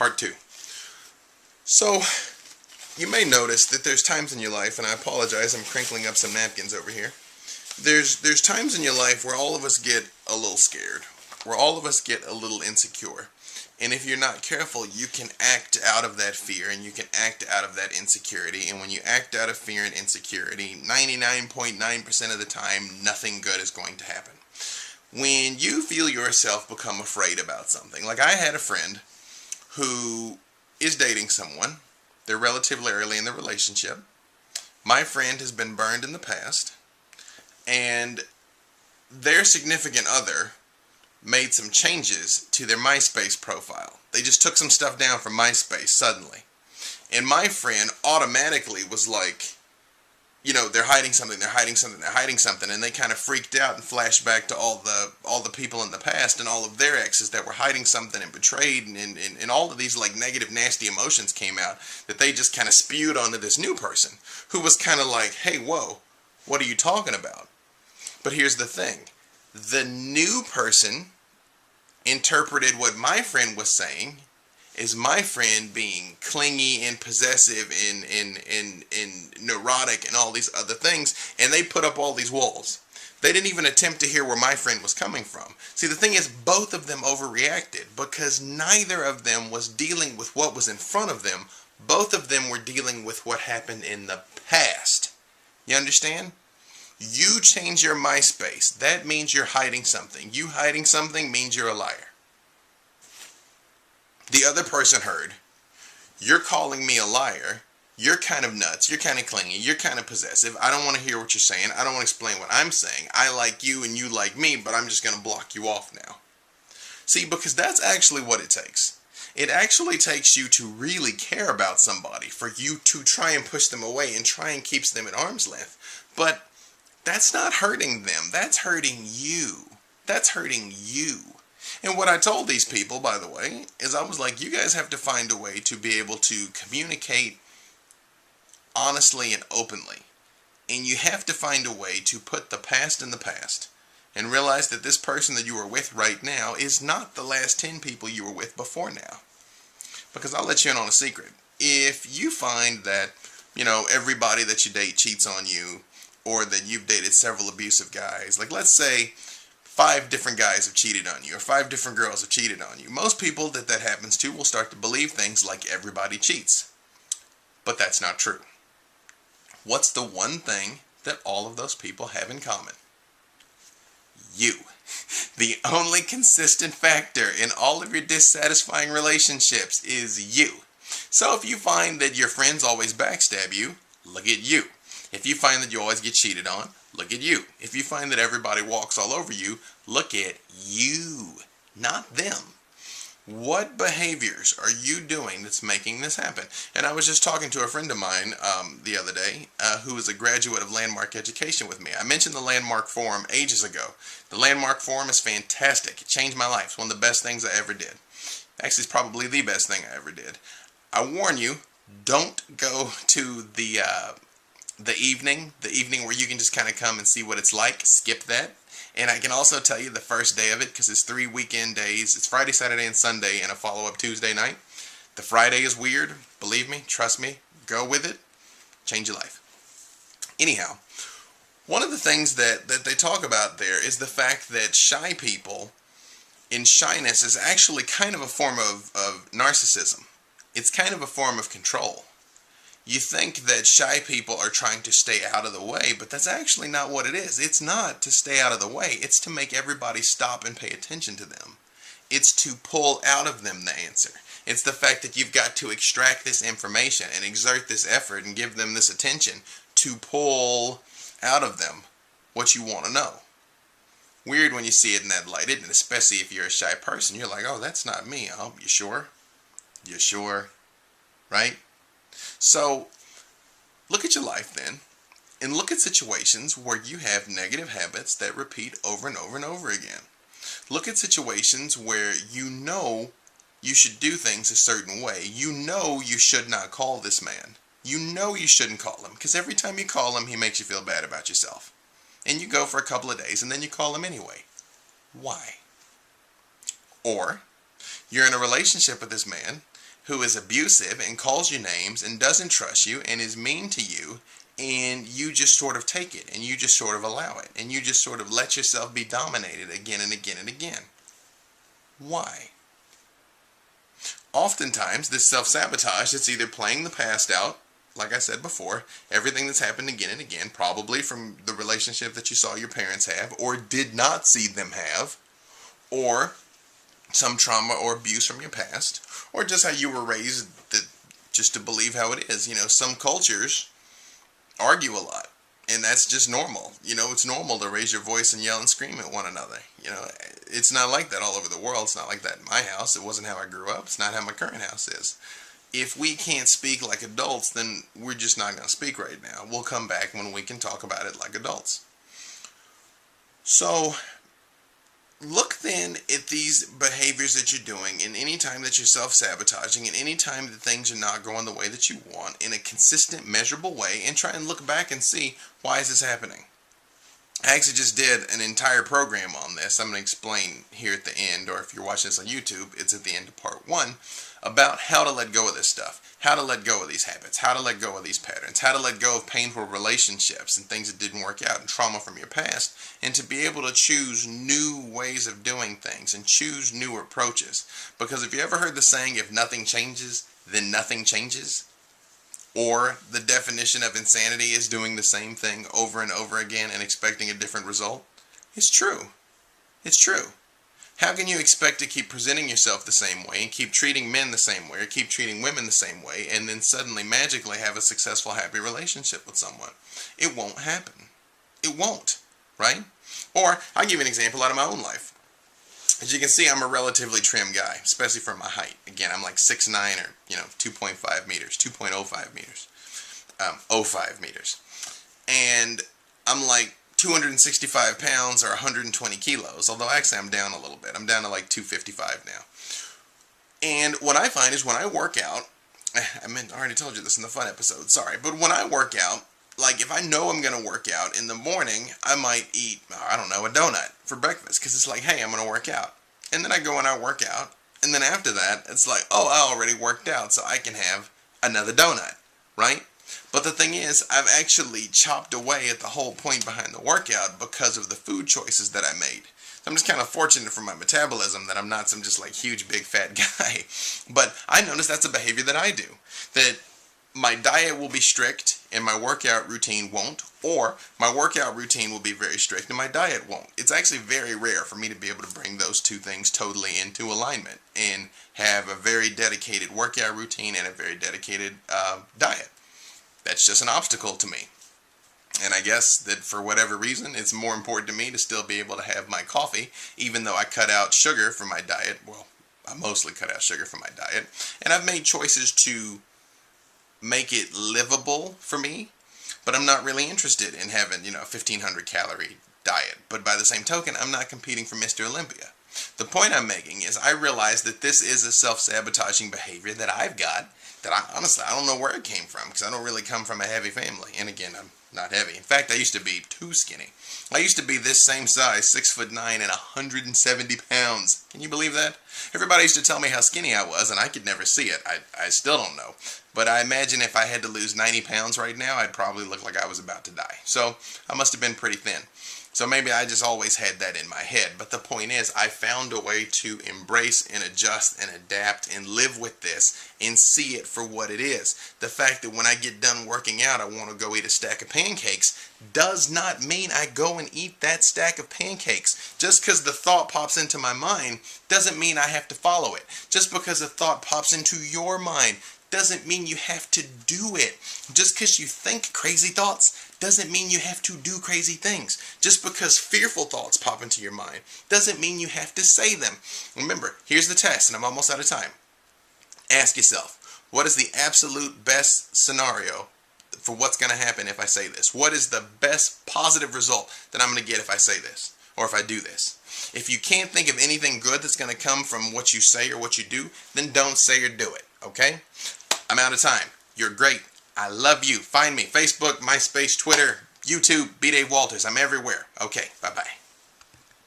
Part 2. So, you may notice that there's times in your life, and I apologize, I'm crinkling up some napkins over here. There's times in your life where all of us get a little scared, where all of us get a little insecure. And if you're not careful, you can act out of that fear and you can act out of that insecurity. And when you act out of fear and insecurity, 99.9% of the time, nothing good is going to happen. When you feel yourself become afraid about something, like I had a friend who is dating someone. They're relatively early in the relationship. My friend has been burned in the past, and their significant other made some changes to their MySpace profile. They just took some stuff down from MySpace suddenly. And my friend automatically was like, you know, they're hiding something, they're hiding something, they're hiding something, and they kind of freaked out and flashed back to all the people in the past and all of their exes that were hiding something and betrayed, and all of these like negative, nasty emotions came out that they just kind of spewed onto this new person who was kind of like, hey, whoa, what are you talking about? But here's the thing. The new person interpreted what my friend was saying as my friend being clingy and possessive and neurotic and all these other things, and they put up all these walls. They didn't even attempt to hear where my friend was coming from. See, the thing is, both of them overreacted because neither of them was dealing with what was in front of them. Both of them were dealing with what happened in the past. You understand? You change your MySpace. That means you're hiding something. You hiding something means you're a liar. The other person heard, you're calling me a liar. You're kind of nuts. You're kind of clingy. You're kind of possessive. I don't want to hear what you're saying. I don't want to explain what I'm saying. I like you and you like me, but I'm just going to block you off now. See, because that's actually what it takes. It actually takes you to really care about somebody, for you to try and push them away and try and keep them at arm's length. But that's not hurting them. That's hurting you. That's hurting you. And what I told these people, by the way, is I was like, you guys have to find a way to be able to communicate honestly and openly. And you have to find a way to put the past in the past and realize that this person that you are with right now is not the last 10 people you were with before now. Because I'll let you in on a secret. If you find that, you know, everybody that you date cheats on you, or that you've dated several abusive guys, like let's say 5 different guys have cheated on you, or 5 different girls have cheated on you. Most people that happens to will start to believe things like everybody cheats. But that's not true. What's the one thing that all of those people have in common? You. The only consistent factor in all of your dissatisfying relationships is you. So if you find that your friends always backstab you, look at you. If you find that you always get cheated on, look at you. If you find that everybody walks all over you, look at you, not them. What behaviors are you doing that's making this happen? And I was just talking to a friend of mine the other day who is a graduate of Landmark Education with me. I mentioned the Landmark Forum ages ago. The Landmark Forum is fantastic. It changed my life. It's one of the best things I ever did. Actually, it's probably the best thing I ever did. I warn you, don't go to the evening where you can just kind of come and see what it's like. Skip that. And I can also tell you the first day of it, because it's 3 weekend days. It's Friday, Saturday, and Sunday, and a follow-up Tuesday night. The Friday is weird. Believe me. Trust me. Go with it. Change your life. Anyhow, one of the things that they talk about there is the fact that shy people, in shyness, is actually kind of a form of narcissism. It's kind of a form of control. You think that shy people are trying to stay out of the way, but that's actually not what it is. It's not to stay out of the way. It's to make everybody stop and pay attention to them. It's to pull out of them the answer. It's the fact that you've got to extract this information and exert this effort and give them this attention to pull out of them what you want to know. Weird when you see it in that light, isn't it? Especially if you're a shy person. You're like, oh, that's not me. Oh, you sure? You sure? Right? So, look at your life then, and look at situations where you have negative habits that repeat over and over and over again. Look at situations where you know you should do things a certain way. You know you should not call this man. You know you shouldn't call him, because every time you call him, he makes you feel bad about yourself. And you go for a couple of days, and then you call him anyway. Why? Or, you're in a relationship with this man, who is abusive and calls you names and doesn't trust you and is mean to you, and you just sort of take it and you just sort of allow it and you just sort of let yourself be dominated again and again and again. Why? Oftentimes, this self-sabotage, it's either playing the past out, like I said before, everything that's happened again and again, probably from the relationship that you saw your parents have or did not see them have, or some trauma or abuse from your past, or just how you were raised, just to believe how it is. You know, some cultures argue a lot, and that's just normal. You know, it's normal to raise your voice and yell and scream at one another. You know, it's not like that all over the world. It's not like that in my house. It wasn't how I grew up. It's not how my current house is. If we can't speak like adults, then we're just not going to speak right now. We'll come back when we can talk about it like adults. So, look then at these behaviors that you're doing, and any time that you're self-sabotaging, and any time that things are not going the way that you want, in a consistent, measurable way, and try and look back and see, why is this happening? I actually just did an entire program on this. I'm going to explain here at the end, or if you're watching this on YouTube, it's at the end of part 1, about how to let go of this stuff, how to let go of these habits, how to let go of these patterns, how to let go of painful relationships and things that didn't work out and trauma from your past, and to be able to choose new ways of doing things and choose new approaches. Because if you ever heard the saying, if nothing changes, then nothing changes, or the definition of insanity is doing the same thing over and over again and expecting a different result, it's true. It's true. How can you expect to keep presenting yourself the same way and keep treating men the same way or keep treating women the same way and then suddenly magically have a successful, happy relationship with someone? It won't happen. It won't, right? Or I'll give you an example out of my own life. As you can see, I'm a relatively trim guy, especially for my height. Again, I'm like 6'9", or 2.5 meters, 2.05 meters, 05 meters. And I'm like 265 pounds or 120 kilos, although actually I'm down a little bit. I'm down to like 255 now. And what I find is when I work out, I already told you this in the fun episode, sorry, but when I work out, like if I know I'm going to work out in the morning, I might eat, I don't know, a donut for breakfast because it's like, hey, I'm going to work out. And then I go and I work out, and then after that, it's like, oh, I already worked out, so I can have another donut, right? But the thing is, I've actually chopped away at the whole point behind the workout because of the food choices that I made. I'm just kind of fortunate for my metabolism that I'm not some just like huge big fat guy. But I notice that's a behavior that I do. That my diet will be strict and my workout routine won't, or my workout routine will be very strict and my diet won't. It's actually very rare for me to be able to bring those two things totally into alignment and have a very dedicated workout routine and a very dedicated diet. That's just an obstacle to me. And I guess that for whatever reason, it's more important to me to still be able to have my coffee, even though I cut out sugar from my diet. Well, I mostly cut out sugar from my diet. And I've made choices to make it livable for me, but I'm not really interested in having, a 1,500 calorie diet. But by the same token, I'm not competing for Mr. Olympia. The point I'm making is I realize that this is a self-sabotaging behavior that I've got that honestly, I don't know where it came from because I don't really come from a heavy family. And again, I'm not heavy. In fact, I used to be too skinny. I used to be this same size, 6'9" and 170 pounds. Can you believe that? Everybody used to tell me how skinny I was, and I could never see it. I still don't know. But I imagine if I had to lose 90 pounds right now, I'd probably look like I was about to die. So I must have been pretty thin. So maybe I just always had that in my head. But the point is, I found a way to embrace and adjust and adapt and live with this and see it for what it is. The fact that when I get done working out, I want to go eat a stack of pancakes does not mean I go and eat that stack of pancakes. Just because the thought pops into my mind doesn't mean I have to follow it. Just because a thought pops into your mind doesn't mean you have to do it. Just because you think crazy thoughts doesn't mean you have to do crazy things. Just because fearful thoughts pop into your mind doesn't mean you have to say them. Remember, here's the test, and I'm almost out of time. Ask yourself, what is the absolute best scenario for what's going to happen if I say this? What is the best positive result that I'm going to get if I say this or if I do this? If you can't think of anything good that's going to come from what you say or what you do, then don't say or do it, okay? I'm out of time. You're great. I love you. Find me. Facebook, MySpace, Twitter, YouTube, B. Dave Walters. I'm everywhere. Okay, bye-bye.